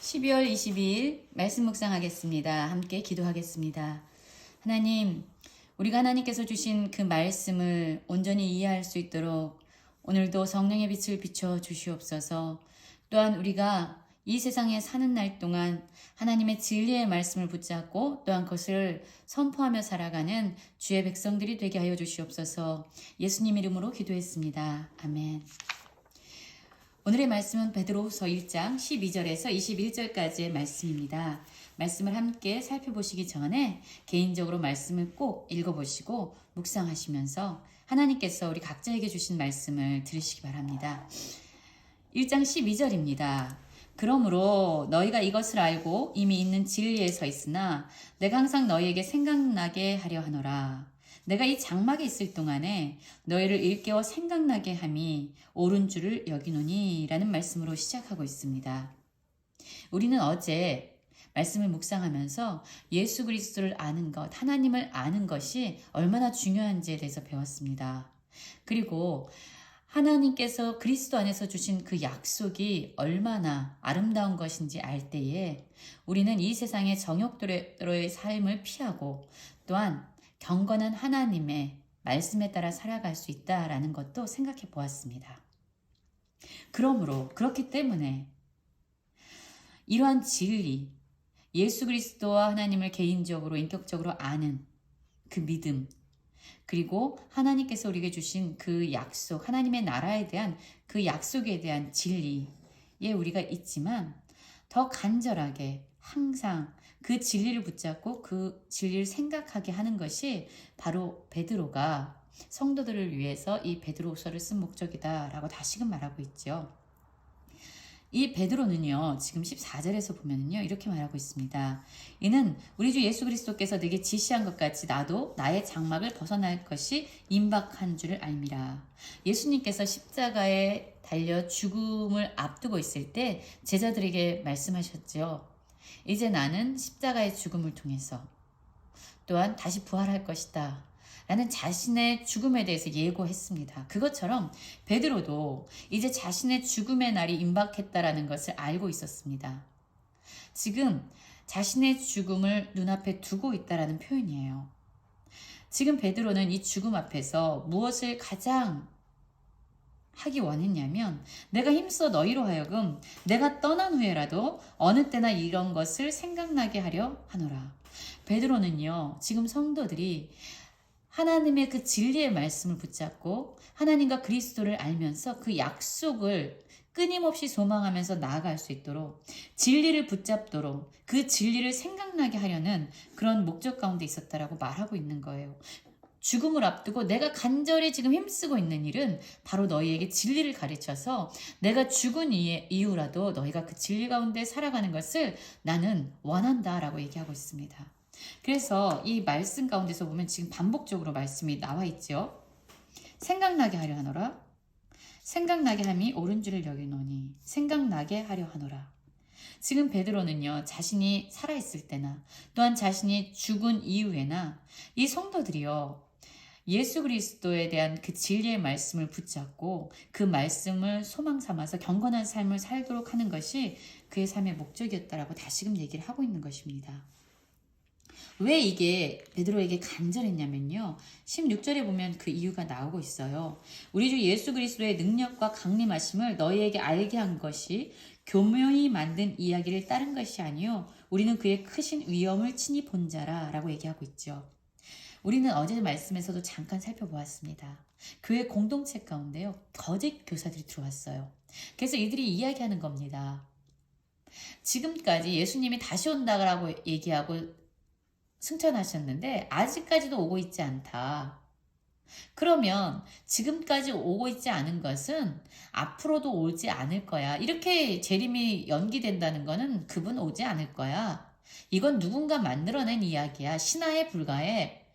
12월 22일 말씀 묵상하겠습니다. 함께 기도하겠습니다. 하나님, 우리가 하나님께서 주신 그 말씀을 온전히 이해할 수 있도록 오늘도 성령의 빛을 비춰 주시옵소서. 또한 우리가 이 세상에 사는 날 동안 하나님의 진리의 말씀을 붙잡고 또한 그것을 선포하며 살아가는 주의 백성들이 되게 하여 주시옵소서. 예수님 이름으로 기도했습니다. 아멘. 오늘의 말씀은 베드로후서 1장 12절에서 21절까지의 말씀입니다. 말씀을 함께 살펴보시기 전에 개인적으로 말씀을 꼭 읽어보시고 묵상하시면서 하나님께서 우리 각자에게 주신 말씀을 들으시기 바랍니다. 1장 12절입니다. 그러므로 너희가 이것을 알고 이미 있는 진리에 서 있으나 내가 항상 너희에게 생각나게 하려 하노라. 내가 이 장막에 있을 동안에 너희를 일깨워 생각나게 함이 옳은 줄을 여기노니 라는 말씀으로 시작하고 있습니다. 우리는 어제 말씀을 묵상하면서 예수 그리스도를 아는 것, 하나님을 아는 것이 얼마나 중요한지에 대해서 배웠습니다. 그리고 하나님께서 그리스도 안에서 주신 그 약속이 얼마나 아름다운 것인지 알 때에 우리는 이 세상의 정욕대로의 삶을 피하고 또한 경건한 하나님의 말씀에 따라 살아갈 수 있다라는 것도 생각해 보았습니다. 그러므로 그렇기 때문에 이러한 진리, 예수 그리스도와 하나님을 개인적으로 인격적으로 아는 그 믿음, 그리고 하나님께서 우리에게 주신 그 약속, 하나님의 나라에 대한 그 약속에 대한 진리에 우리가 있지만 더 간절하게 항상 그 진리를 붙잡고 그 진리를 생각하게 하는 것이 바로 베드로가 성도들을 위해서 이 베드로후서를 쓴 목적이다라고 다시금 말하고 있죠. 이 베드로는요, 지금 14절에서 보면요, 이렇게 말하고 있습니다. 이는 우리 주 예수 그리스도께서 내게 지시한 것 같이 나도 나의 장막을 벗어날 것이 임박한 줄을 알미라. 예수님께서 십자가에 달려 죽음을 앞두고 있을 때 제자들에게 말씀하셨죠. 이제 나는 십자가의 죽음을 통해서 또한 다시 부활할 것이다 라는 자신의 죽음에 대해서 예고했습니다. 그것처럼 베드로도 이제 자신의 죽음의 날이 임박했다라는 것을 알고 있었습니다. 지금 자신의 죽음을 눈앞에 두고 있다라는 표현이에요. 지금 베드로는 이 죽음 앞에서 무엇을 가장 하기 원했냐면 내가 힘써 너희로 하여금 내가 떠난 후에라도 어느 때나 이런 것을 생각나게 하려 하노라. 베드로는요, 지금 성도들이 하나님의 그 진리의 말씀을 붙잡고 하나님과 그리스도를 알면서 그 약속을 끊임없이 소망하면서 나아갈 수 있도록 진리를 붙잡도록 그 진리를 생각나게 하려는 그런 목적 가운데 있었다라고 말하고 있는 거예요. 죽음을 앞두고 내가 간절히 지금 힘쓰고 있는 일은 바로 너희에게 진리를 가르쳐서 내가 죽은 이후라도 너희가 그 진리 가운데 살아가는 것을 나는 원한다라고 얘기하고 있습니다. 그래서 이 말씀 가운데서 보면 지금 반복적으로 말씀이 나와 있죠. 생각나게 하려 하노라. 생각나게 함이 옳은 줄을 여기노니 생각나게 하려 하노라. 지금 베드로는요, 자신이 살아있을 때나 또한 자신이 죽은 이후에나 이 성도들이요, 예수 그리스도에 대한 그 진리의 말씀을 붙잡고 그 말씀을 소망 삼아서 경건한 삶을 살도록 하는 것이 그의 삶의 목적이었다라고 다시금 얘기를 하고 있는 것입니다. 왜 이게 베드로에게 간절했냐면요, 16절에 보면 그 이유가 나오고 있어요. 우리 주 예수 그리스도의 능력과 강림하심을 너희에게 알게 한 것이 교묘히 만든 이야기를 따른 것이 아니요 우리는 그의 크신 위엄을 친히 본 자라 라고 얘기하고 있죠. 우리는 어제 말씀에서도 잠깐 살펴보았습니다. 교회 공동체 가운데요, 거짓 교사들이 들어왔어요. 그래서 이들이 이야기하는 겁니다. 지금까지 예수님이 다시 온다라고 얘기하고 승천하셨는데 아직까지도 오고 있지 않다. 그러면 지금까지 오고 있지 않은 것은 앞으로도 오지 않을 거야. 이렇게 재림이 연기된다는 거는 그분 오지 않을 거야. 이건 누군가 만들어낸 이야기야. 신화에 불과해.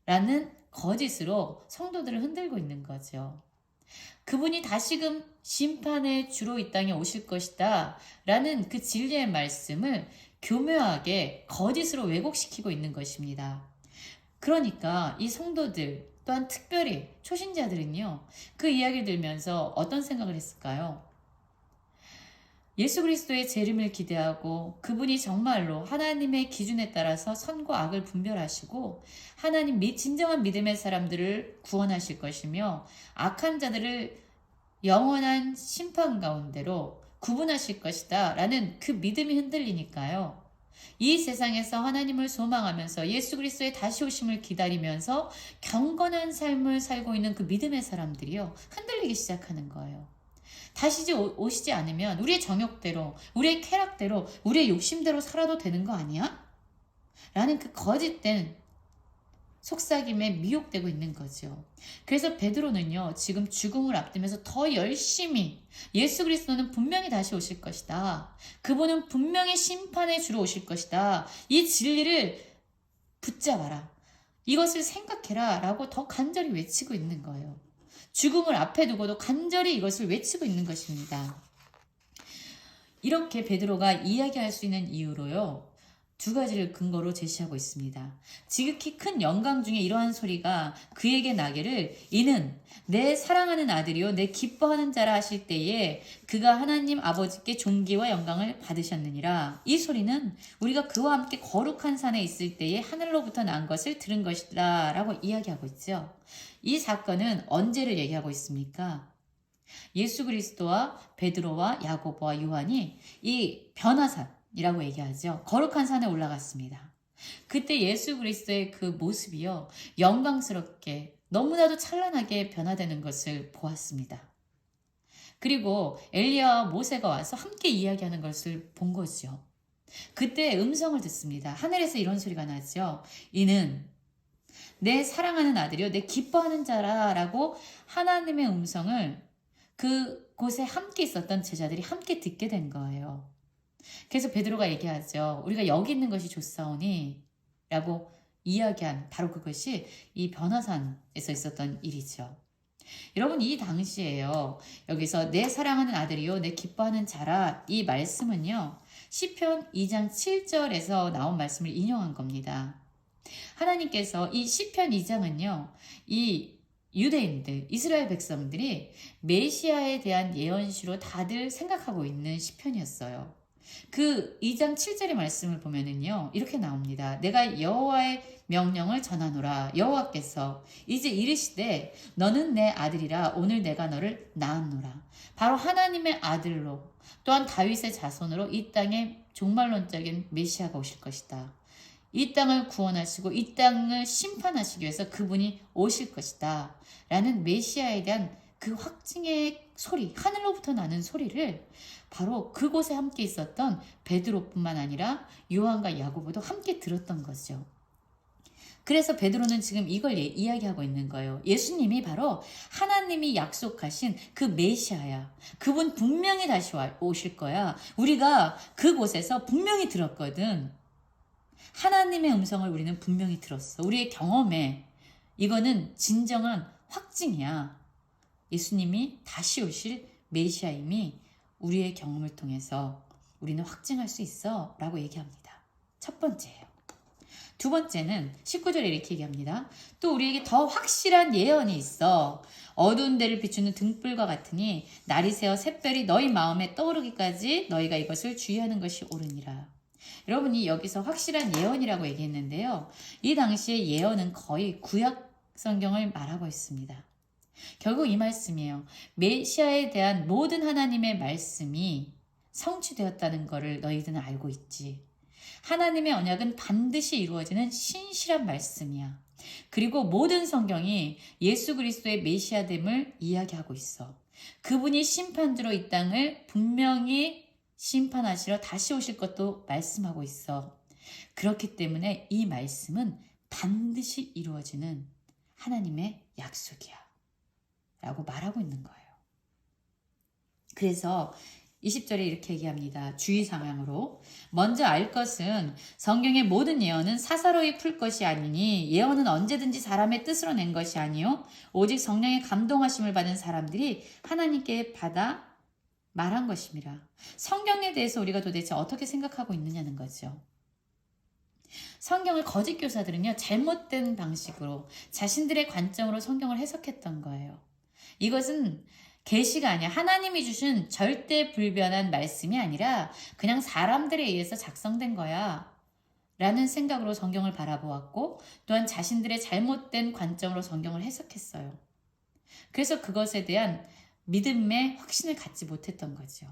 라는 거짓으로 성도들을 흔들고 있는 거죠. 그분이 다시금 심판의 주로 이 땅에 오실 것이다 라는 그 진리의 말씀을 교묘하게 거짓으로 왜곡시키고 있는 것입니다. 그러니까 이 성도들 또한 특별히 초신자들은요, 그 이야기를 들으면서 어떤 생각을 했을까요? 예수 그리스도의 재림을 기대하고 그분이 정말로 하나님의 기준에 따라서 선과 악을 분별하시고 하나님 진정한 믿음의 사람들을 구원하실 것이며 악한 자들을 영원한 심판 가운데로 구분하실 것이다 라는 그 믿음이 흔들리니까요. 이 세상에서 하나님을 소망하면서 예수 그리스도의 다시 오심을 기다리면서 경건한 삶을 살고 있는 그 믿음의 사람들이요, 흔들리기 시작하는 거예요. 다시 오시지 않으면 우리의 정욕대로, 우리의 쾌락대로, 우리의 욕심대로 살아도 되는 거 아니야? 라는 그 거짓된 속삭임에 미혹되고 있는 거죠. 그래서 베드로는요, 지금 죽음을 앞두면서 더 열심히 예수 그리스도는 분명히 다시 오실 것이다. 그분은 분명히 심판에 주러 오실 것이다. 이 진리를 붙잡아라. 이것을 생각해라. 라고 더 간절히 외치고 있는 거예요. 죽음을 앞에 두고도 간절히 이것을 외치고 있는 것입니다. 이렇게 베드로가 이야기할 수 있는 이유로요, 두 가지를 근거로 제시하고 있습니다. 지극히 큰 영광 중에 이러한 소리가 그에게 나기를 이는 내 사랑하는 아들이요 내 기뻐하는 자라 하실 때에 그가 하나님 아버지께 존귀와 영광을 받으셨느니라. 이 소리는 우리가 그와 함께 거룩한 산에 있을 때에 하늘로부터 난 것을 들은 것이다 라고 이야기하고 있죠. 이 사건은 언제를 얘기하고 있습니까? 예수 그리스도와 베드로와 야고보와 요한이 이 변화산이라고 얘기하죠. 거룩한 산에 올라갔습니다. 그때 예수 그리스도의 그 모습이요, 영광스럽게 너무나도 찬란하게 변화되는 것을 보았습니다. 그리고 엘리야와 모세가 와서 함께 이야기하는 것을 본 거죠. 그때 음성을 듣습니다. 하늘에서 이런 소리가 나죠. 이는 내 사랑하는 아들이요 내 기뻐하는 자라 라고 하나님의 음성을 그곳에 함께 있었던 제자들이 함께 듣게 된 거예요. 그래서 베드로가 얘기하죠. 우리가 여기 있는 것이 좋사오니 라고 이야기한 바로 그것이 이 변화산에서 있었던 일이죠. 여러분, 이 당시에요, 여기서 내 사랑하는 아들이요 내 기뻐하는 자라, 이 말씀은요 시편 2장 7절에서 나온 말씀을 인용한 겁니다. 하나님께서 이 시편 2장은요 이 유대인들, 이스라엘 백성들이 메시아에 대한 예언시로 다들 생각하고 있는 시편이었어요. 그 2장 7절의 말씀을 보면은요 이렇게 나옵니다. 내가 여호와의 명령을 전하노라. 여호와께서 이제 이르시되 너는 내 아들이라 오늘 내가 너를 낳았노라. 바로 하나님의 아들로, 또한 다윗의 자손으로 이 땅에 종말론적인 메시아가 오실 것이다. 이 땅을 구원하시고 이 땅을 심판하시기 위해서 그분이 오실 것이다 라는 메시아에 대한 그 확증의 소리, 하늘로부터 나는 소리를 바로 그곳에 함께 있었던 베드로뿐만 아니라 요한과 야고보도 함께 들었던 거죠. 그래서 베드로는 지금 이걸 이야기하고 있는 거예요. 예수님이 바로 하나님이 약속하신 그 메시아야. 그분 분명히 다시 오실 거야. 우리가 그곳에서 분명히 들었거든. 하나님의 음성을 우리는 분명히 들었어. 우리의 경험에 이거는 진정한 확증이야. 예수님이 다시 오실 메시아임이 우리의 경험을 통해서 우리는 확증할 수 있어 라고 얘기합니다. 첫 번째예요. 두 번째는 19절에 이렇게 얘기합니다. 또 우리에게 더 확실한 예언이 있어. 어두운 데를 비추는 등불과 같으니 날이 새어 샛별이 너희 마음에 떠오르기까지 너희가 이것을 주의하는 것이 옳으니라. 여러분이 여기서 확실한 예언이라고 얘기했는데요. 이 당시의 예언은 거의 구약 성경을 말하고 있습니다. 결국 이 말씀이에요. 메시아에 대한 모든 하나님의 말씀이 성취되었다는 것을 너희들은 알고 있지. 하나님의 언약은 반드시 이루어지는 신실한 말씀이야. 그리고 모든 성경이 예수 그리스도의 메시아됨을 이야기하고 있어. 그분이 심판주로 이 땅을 분명히 심판하시러 다시 오실 것도 말씀하고 있어. 그렇기 때문에 이 말씀은 반드시 이루어지는 하나님의 약속이야 라고 말하고 있는 거예요. 그래서 20절에 이렇게 얘기합니다. 주의사항으로 먼저 알 것은 성경의 모든 예언은 사사로이 풀 것이 아니니 예언은 언제든지 사람의 뜻으로 낸 것이 아니요 오직 성령의 감동하심을 받은 사람들이 하나님께 받아 말한 것입니다. 성경에 대해서 우리가 도대체 어떻게 생각하고 있느냐는 거죠. 성경을 거짓 교사들은요 잘못된 방식으로 자신들의 관점으로 성경을 해석했던 거예요. 이것은 계시가 아니야. 하나님이 주신 절대 불변한 말씀이 아니라 그냥 사람들에 의해서 작성된 거야. 라는 생각으로 성경을 바라보았고 또한 자신들의 잘못된 관점으로 성경을 해석했어요. 그래서 그것에 대한 믿음의 확신을 갖지 못했던 거죠.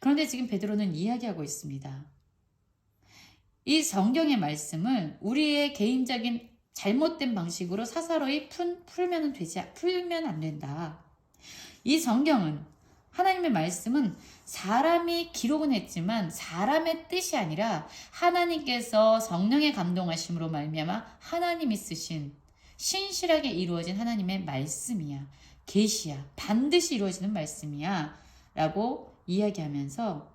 그런데 지금 베드로는 이야기하고 있습니다. 이 성경의 말씀을 우리의 개인적인 잘못된 방식으로 사사로이 풀면 안 된다. 이 성경은 하나님의 말씀은 사람이 기록은 했지만 사람의 뜻이 아니라 하나님께서 성령의 감동하심으로 말미암아 하나님이 쓰신 신실하게 이루어진 하나님의 말씀이야. 계시야. 반드시 이루어지는 말씀이야. 라고 이야기하면서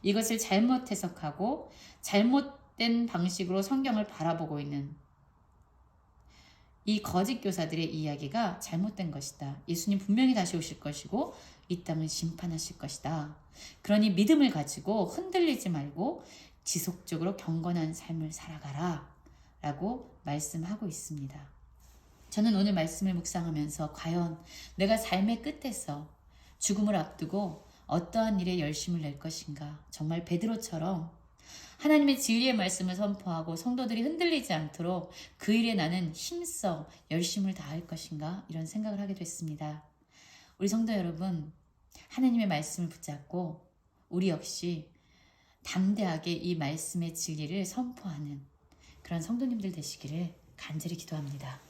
이것을 잘못 해석하고 잘못된 방식으로 성경을 바라보고 있는 이 거짓 교사들의 이야기가 잘못된 것이다. 예수님 분명히 다시 오실 것이고 이 땅을 심판하실 것이다. 그러니 믿음을 가지고 흔들리지 말고 지속적으로 경건한 삶을 살아가라 라고 말씀하고 있습니다. 저는 오늘 말씀을 묵상하면서 과연 내가 삶의 끝에서 죽음을 앞두고 어떠한 일에 열심을 낼 것인가, 정말 베드로처럼 하나님의 진리의 말씀을 선포하고 성도들이 흔들리지 않도록 그 일에 나는 힘써 열심을 다할 것인가, 이런 생각을 하게 됐습니다. 우리 성도 여러분, 하나님의 말씀을 붙잡고 우리 역시 담대하게 이 말씀의 진리를 선포하는 그런 성도님들 되시기를 간절히 기도합니다.